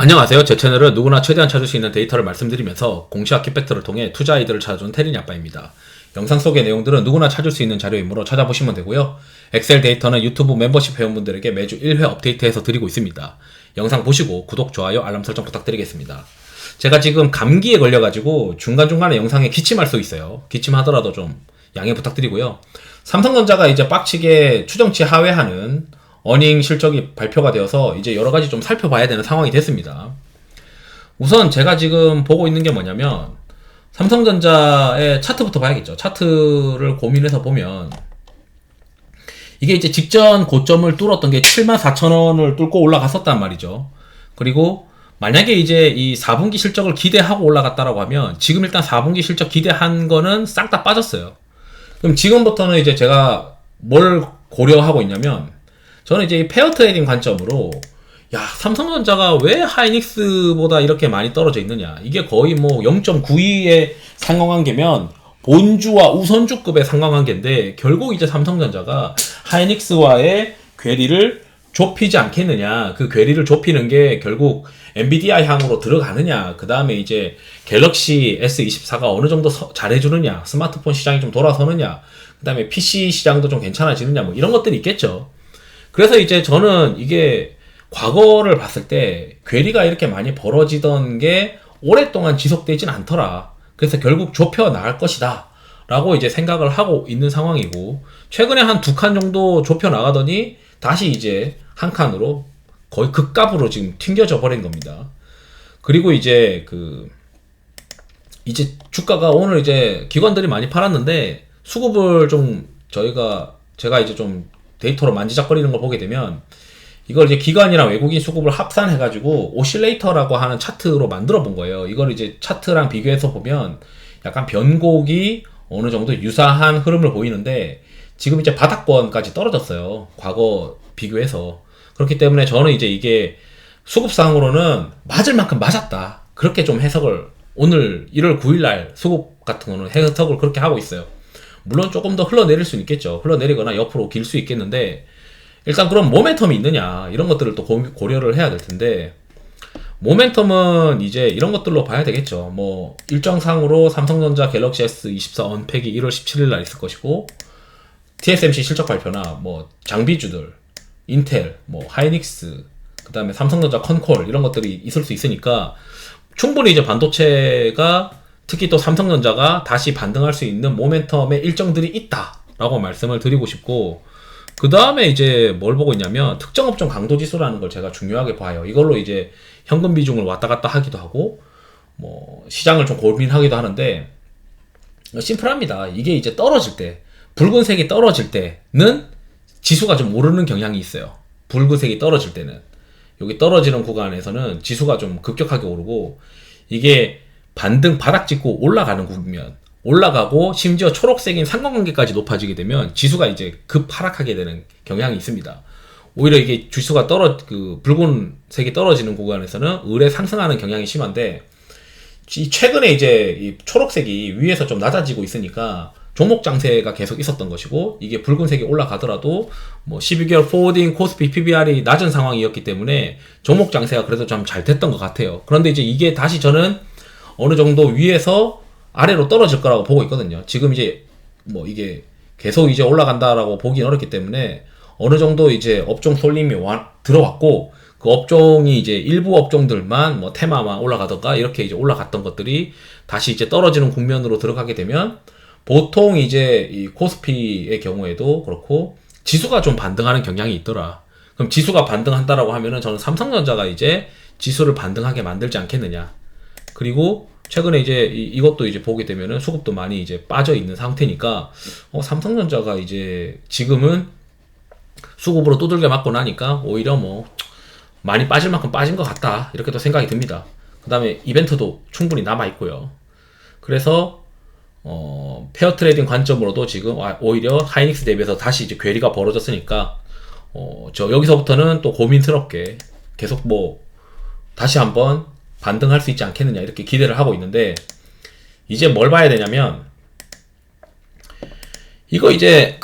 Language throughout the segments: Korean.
안녕하세요. 제 채널은 누구나 최대한 찾을 수 있는 데이터를 말씀드리면서 공시와 킥팩트를 통해 투자 아이디어를 찾아준 테린이 아빠입니다. 영상 속의 내용들은 누구나 찾을 수 있는 자료이므로 찾아보시면 되고요. 엑셀 데이터는 유튜브 멤버십 회원분들에게 매주 1회 업데이트해서 드리고 있습니다. 영상 보시고 구독, 좋아요, 알람 설정 부탁드리겠습니다. 제가 지금 감기에 걸려가지고 중간중간에 영상에 기침할 수 있어요. 기침하더라도 좀 양해 부탁드리고요. 삼성전자가 이제 빡치게 추정치 하회하는 어닝 실적이 발표가 되어서 이제 여러가지 좀 살펴봐야 되는 상황이 됐습니다. 우선 제가 지금 보고 있는 게 뭐냐면 삼성전자의 차트부터 봐야겠죠. 차트를 고민해서 보면 이게 이제 직전 고점을 뚫었던 게 74,000원을 뚫고 올라갔었단 말이죠. 그리고 만약에 이제 이 4분기 실적을 기대하고 올라갔다라고 하면 지금 일단 4분기 실적 기대한 거는 싹 다 빠졌어요. 그럼 지금부터는 이제 제가 뭘 고려하고 있냐면 저는 이제 이 페어 트레이딩 관점으로 삼성전자가 왜 하이닉스보다 이렇게 많이 떨어져 있느냐, 이게 거의 뭐 0.92의 상관관계면 본주와 우선주급의 상관관계인데 결국 이제 삼성전자가 하이닉스와의 괴리를 좁히지 않겠느냐, 그 괴리를 좁히는 게 결국 엔비디아 향으로 들어가느냐, 그 다음에 이제 갤럭시 S24가 어느 정도 잘해주느냐, 스마트폰 시장이 좀 돌아서느냐, 그 다음에 PC 시장도 좀 괜찮아지느냐, 뭐 이런 것들이 있겠죠. 그래서 이제 저는 이게 과거를 봤을 때 괴리가 이렇게 많이 벌어지던 게 오랫동안 지속되진 않더라. 그래서 결국 좁혀 나갈 것이다 라고 이제 생각을 하고 있는 상황이고, 최근에 한 2칸 정도 좁혀 나가더니 다시 이제 한 칸으로 거의 급값으로 지금 튕겨져 버린 겁니다. 그리고 이제 이제 주가가 오늘 이제 기관들이 많이 팔았는데 수급을 좀 제가 이제 좀 데이터로 만지작거리는 걸 보게 되면 이걸 이제 기관이랑 외국인 수급을 합산해가지고 오실레이터라고 하는 차트로 만들어 본 거예요. 이걸 이제 차트랑 비교해서 보면 약간 변곡이 어느 정도 유사한 흐름을 보이는데 지금 이제 바닥권까지 떨어졌어요. 과거 비교해서. 그렇기 때문에 저는 이제 이게 수급상으로는 맞을 만큼 맞았다, 그렇게 좀 해석을 오늘 1월 9일날 수급 같은 거는 해석을 그렇게 하고 있어요. 물론 조금 더 흘러내릴 수는 있겠죠. 흘러내리거나 옆으로 길 수 있겠는데 일단 그럼 모멘텀이 있느냐, 이런 것들을 또 고려를 해야 될 텐데, 모멘텀은 이제 이런 것들로 봐야 되겠죠. 뭐 일정상으로 삼성전자 갤럭시 S24 언팩이 1월 17일 날 있을 것이고, TSMC 실적 발표나 뭐 장비주들, 인텔, 뭐 하이닉스, 그 다음에 삼성전자 컨콜, 이런 것들이 있을 수 있으니까 충분히 이제 반도체가, 특히 또 삼성전자가 다시 반등할 수 있는 모멘텀의 일정들이 있다라고 말씀을 드리고 싶고, 그 다음에 이제 뭘 보고 있냐면 특정 업종 강도 지수라는 걸 제가 중요하게 봐요. 이걸로 이제 현금 비중을 왔다 갔다 하기도 하고 뭐 시장을 좀 고민하기도 하는데, 심플합니다. 이게 이제 떨어질 때, 붉은색이 떨어질 때는 지수가 좀 오르는 경향이 있어요. 붉은색이 떨어질 때는, 여기 떨어지는 구간에서는 지수가 좀 급격하게 오르고, 이게 반등 바닥 찍고 올라가는 국면, 올라가고 심지어 초록색인 상관관계까지 높아지게 되면 지수가 이제 급 하락하게 되는 경향이 있습니다. 오히려 이게 지수가 붉은색이 떨어지는 구간에서는 을에 상승하는 경향이 심한데, 최근에 이제 이 초록색이 위에서 좀 낮아지고 있으니까 종목 장세가 계속 있었던 것이고, 이게 붉은색이 올라가더라도 뭐 12개월 포워딩 코스피 PBR이 낮은 상황이었기 때문에 종목 장세가 그래도 좀 잘 됐던 것 같아요. 그런데 이제 이게 다시 저는 어느 정도 위에서 아래로 떨어질 거라고 보고 있거든요. 지금 이제 뭐 이게 계속 이제 올라간다라고 보기는 어렵기 때문에 어느 정도 이제 업종 쏠림이 들어왔고, 그 업종이 이제 일부 업종들만 뭐 테마만 올라가던가 이렇게 이제 올라갔던 것들이 다시 이제 떨어지는 국면으로 들어가게 되면, 보통 이제 이 코스피의 경우에도 그렇고 지수가 좀 반등하는 경향이 있더라. 그럼 지수가 반등한다라고 하면은 저는 삼성전자가 이제 지수를 반등하게 만들지 않겠느냐. 그리고 최근에 이제 이것도 이제 보게 되면은 수급도 많이 이제 빠져 있는 상태니까 삼성전자가 이제 지금은 수급으로 두들겨 맞고 나니까 오히려 뭐 많이 빠질 만큼 빠진 것 같다, 이렇게 또 생각이 듭니다. 그 다음에 이벤트도 충분히 남아 있고요. 그래서 페어 트레이딩 관점으로도 지금 오히려 하이닉스 대비해서 다시 이제 괴리가 벌어졌으니까 저 여기서부터는 또 고민스럽게 계속 뭐 다시 한번 반등할 수 있지 않겠느냐, 이렇게 기대를 하고 있는데, 이제 뭘 봐야 되냐면 이거 이제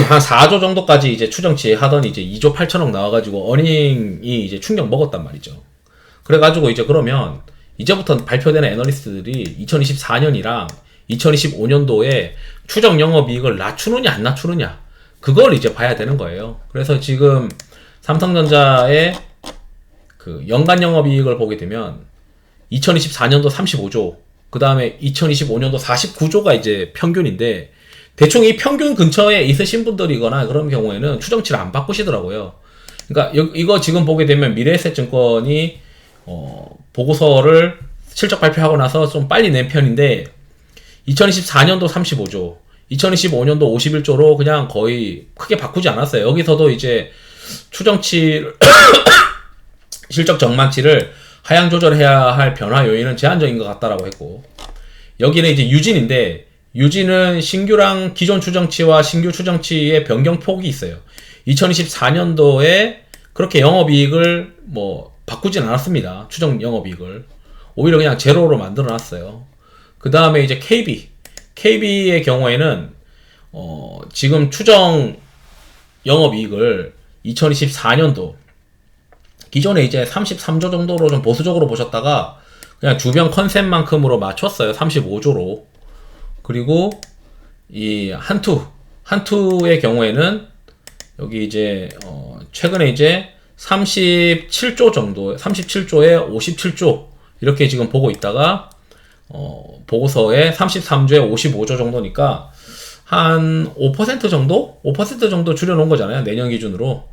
한 4조 정도까지 이제 추정치 하더니 이제 2조 8천억 나와가지고 어닝이 이제 충격 먹었단 말이죠. 그래가지고 이제 그러면 이제부터 발표되는 애널리스트들이 2024년이랑 2025년도에 추정 영업이익을 낮추느냐 안 낮추느냐 그걸 이제 봐야 되는 거예요. 그래서 지금 삼성전자의 그 연간 영업이익을 보게 되면 2024년도 35조, 그 다음에 2025년도 49조가 이제 평균인데, 대충 이 평균 근처에 있으신 분들이거나 그런 경우에는 추정치를 안 바꾸시더라고요. 그러니까 이거 지금 보게 되면 미래에셋증권이 보고서를 실적 발표하고 나서 좀 빨리 낸 편인데 2024년도 35조, 2025년도 51조로 그냥 거의 크게 바꾸지 않았어요. 여기서도 이제 추정치 실적 전망치를 하향 조절해야 할 변화 요인은 제한적인 것 같다라고 했고, 여기는 이제 유진인데 유진은 신규랑 기존 추정치와 신규 추정치의 변경폭이 있어요. 2024년도에 그렇게 영업이익을 뭐 바꾸진 않았습니다. 추정 영업이익을 오히려 그냥 제로로 만들어 놨어요. 그 다음에 이제 KB의 경우에는 지금 추정 영업이익을 2024년도 기존에 이제 33조 정도로 좀 보수적으로 보셨다가 그냥 주변 컨셉만큼으로 맞췄어요. 35조로. 그리고 이 한투의 경우에는 여기 이제 최근에 이제 37조 정도, 37조에 57조 이렇게 지금 보고 있다가 보고서에 33조에 55조 정도니까 한 5% 정도? 5% 정도 줄여놓은 거잖아요. 내년 기준으로.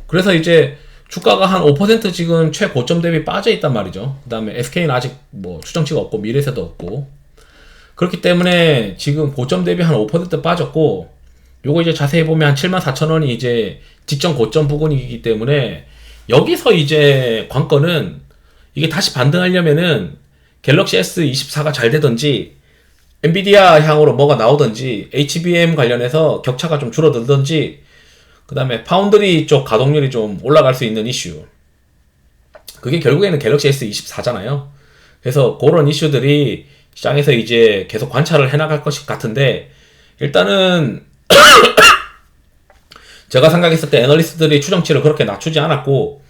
그래서 이제 주가가 한 5% 지금 최고점 대비 빠져 있단 말이죠. 그 다음에 SK는 아직 뭐 추정치가 없고 미래에셋도 없고, 그렇기 때문에 지금 고점 대비 한 5% 빠졌고, 요거 이제 자세히 보면 한 74,000원이 이제 직전 고점 부근이기 때문에 여기서 이제 관건은 이게 다시 반등하려면은 갤럭시 S24가 잘 되든지 엔비디아 향으로 뭐가 나오든지 HBM 관련해서 격차가 좀 줄어들든지, 그 다음에 파운드리 쪽 가동률이 좀 올라갈 수 있는 이슈, 그게 결국에는 갤럭시 S24잖아요. 그래서 그런 이슈들이 시장에서 이제 계속 관찰을 해나갈 것 같은데, 일단은 제가 생각했을 때 애널리스트들이 추정치를 그렇게 낮추지 않았고,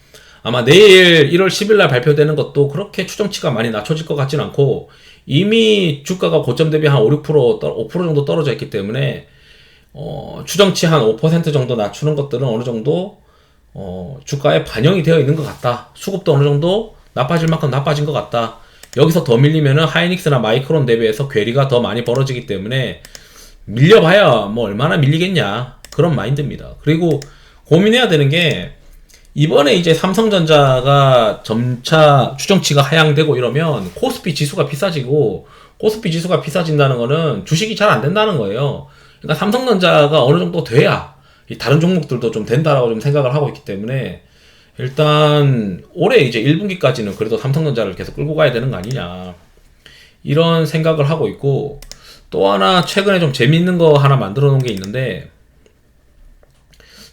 아마 내일 1월 10일날 발표되는 것도 그렇게 추정치가 많이 낮춰질 것 같지는 않고, 이미 주가가 고점 대비 한 5, 5% 정도 떨어져 있기 때문에 추정치 한 5% 정도 낮추는 것들은 어느 정도 주가에 반영이 되어 있는 것 같다. 수급도 어느 정도 나빠질 만큼 나빠진 것 같다. 여기서 더 밀리면은 하이닉스나 마이크론 대비해서 괴리가 더 많이 벌어지기 때문에 밀려봐야 뭐 얼마나 밀리겠냐, 그런 마인드입니다. 그리고 고민해야 되는 게, 이번에 이제 삼성전자가 점차 추정치가 하향되고 이러면 코스피 지수가 비싸지고, 코스피 지수가 비싸진다는 거는 주식이 잘 안 된다는 거예요. 그러니까 삼성전자가 어느 정도 돼야 다른 종목들도 좀 된다라고 좀 생각을 하고 있기 때문에, 일단 올해 이제 1분기까지는 그래도 삼성전자를 계속 끌고 가야 되는 거 아니냐, 이런 생각을 하고 있고, 또 하나 최근에 좀 재밌는 거 하나 만들어 놓은 게 있는데,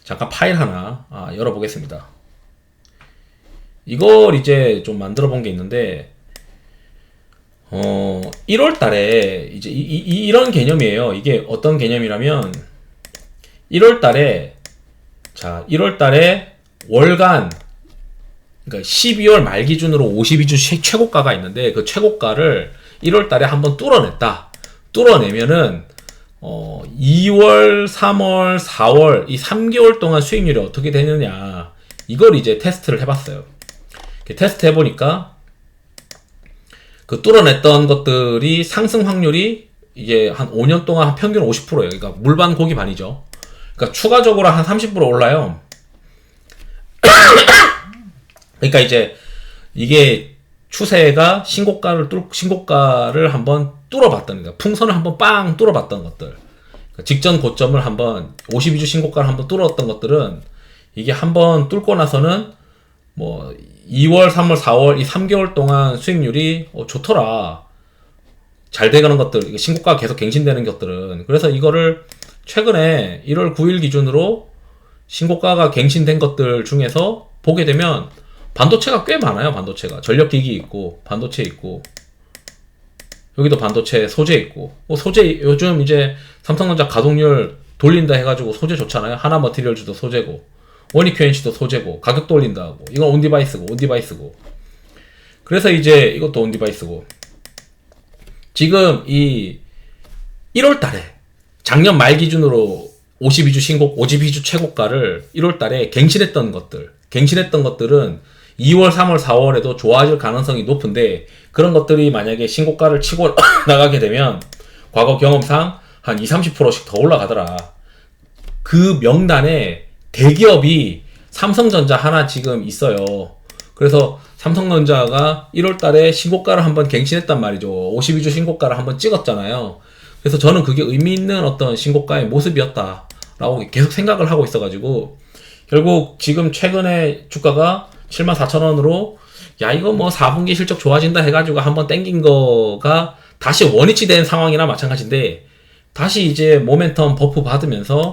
잠깐 파일 하나 열어보겠습니다. 이걸 이제 좀 만들어 본 게 있는데, 1월 달에 이제 이런 개념이에요. 이게 어떤 개념이라면, 1월 달에 월간, 그러니까 12월 말 기준으로 52주 최고가가 있는데, 그 최고가를 1월 달에 한번 뚫어내면은 2월, 3월, 4월 이 3개월 동안 수익률이 어떻게 되느냐, 이걸 이제 테스트를 해봤어요. 테스트 해보니까 그 뚫어냈던 것들이 상승 확률이 이게 한 5년 동안 평균 50%예요. 그러니까 물반 고기 반이죠. 그러니까 추가적으로 한 30% 올라요. 그러니까 이제 이게 추세가 신고가를 한번 뚫어봤던, 그러니까 풍선을 한번 빵 뚫어봤던 것들, 그러니까 직전 고점을 한번 52주 신고가를 한번 뚫었던 것들은 이게 한번 뚫고 나서는 뭐 2월, 3월, 4월 이 3개월 동안 수익률이 좋더라, 잘 되가는 것들, 신고가가 계속 갱신되는 것들은. 그래서 이거를 최근에 1월 9일 기준으로 신고가가 갱신된 것들 중에서 보게 되면 반도체가 꽤 많아요. 반도체가 전력기기 있고, 반도체 있고, 여기도 반도체 소재 있고, 소재 요즘 이제 삼성전자 가동률 돌린다 해가지고 소재 좋잖아요. 하나머티리얼즈도 소재고, 원익 QNC도 소재고, 가격도 올린다고. 이건 온디바이스고. 그래서 이제 이것도 온디바이스고. 지금 이 1월 달에, 작년 말 기준으로 52주 최고가를 1월 달에 갱신했던 것들은 2월, 3월, 4월에도 좋아질 가능성이 높은데, 그런 것들이 만약에 신고가를 치고 나가게 되면 과거 경험상 한 20-30%씩 더 올라가더라. 그 명단에 대기업이 삼성전자 하나 지금 있어요. 그래서 삼성전자가 1월 달에 신고가를 한번 갱신했단 말이죠. 52주 신고가를 한번 찍었잖아요. 그래서 저는 그게 의미 있는 어떤 신고가의 모습이었다라고 계속 생각을 하고 있어가지고, 결국 지금 최근에 주가가 74,000원으로 야 이거 뭐 4분기 실적 좋아진다 해가지고 한번 땡긴 거가 다시 원위치 된 상황이나 마찬가지인데, 다시 이제 모멘텀 버프 받으면서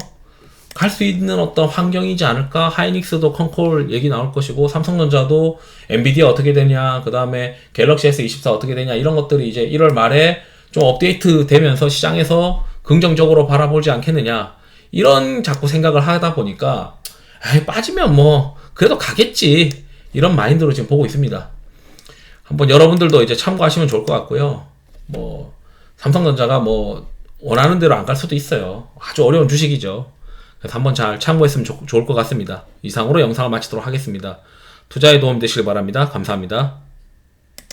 갈 수 있는 어떤 환경이지 않을까. 하이닉스도 컨콜 얘기 나올 것이고, 삼성전자도 엔비디아 어떻게 되냐, 그 다음에 갤럭시 S24 어떻게 되냐, 이런 것들이 이제 1월 말에 좀 업데이트 되면서 시장에서 긍정적으로 바라보지 않겠느냐, 이런 자꾸 생각을 하다 보니까 에이, 빠지면 뭐 그래도 가겠지, 이런 마인드로 지금 보고 있습니다. 한번 여러분들도 이제 참고하시면 좋을 것 같고요. 뭐 삼성전자가 뭐 원하는 대로 안 갈 수도 있어요. 아주 어려운 주식이죠. 그래서 한번 잘 참고했으면 좋을 것 같습니다. 이상으로 영상을 마치도록 하겠습니다. 투자에 도움 되시길 바랍니다. 감사합니다.